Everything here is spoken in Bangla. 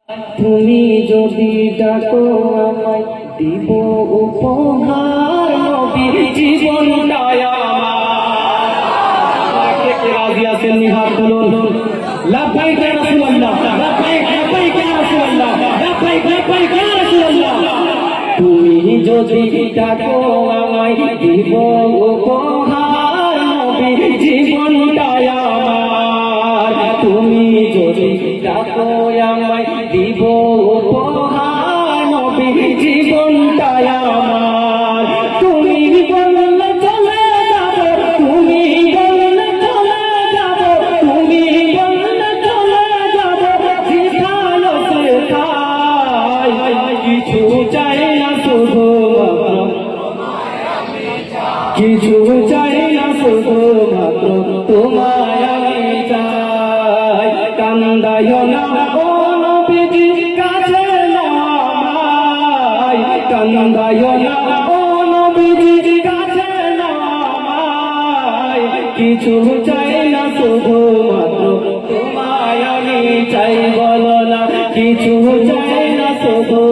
তুমি যদি ডাকো আমায় দিব উপহার নবী জীবনটায় আমার। কে রাজি আছেন নিহাত বলুন লাব্বাইক ইয়া রাসূলুল্লাহ, লাব্বাইক লাব্বাইক ইয়া রাসূলুল্লাহ, লাব্বাইক লাব্বাইক ইয়া রাসূলুল্লাহ। তুমি যদি ডাকো আমায় দিব উপহার নবী জীবনটায় আমার। তুমি যদি ডাকো আমায় দিব উপহার নবী জীবনটায় আমার। তুমি বললে চলে যাব, তুমি বললে চলে যাব, তুমি বললে চলে যাব, যেখানে সেখানে কিছু চাই না শুধু কিছু চাই না শুধু মাত্র তোমায় আমি চাই। কান্দাইও না ও নবীজি কাছে নামাই, কান্দাইও না ও নবীজি কাছে নামাই। কিছু চাই না শুধু মাত্র তোমায় আমি চাই, বলো না কিছু চাই না শুধু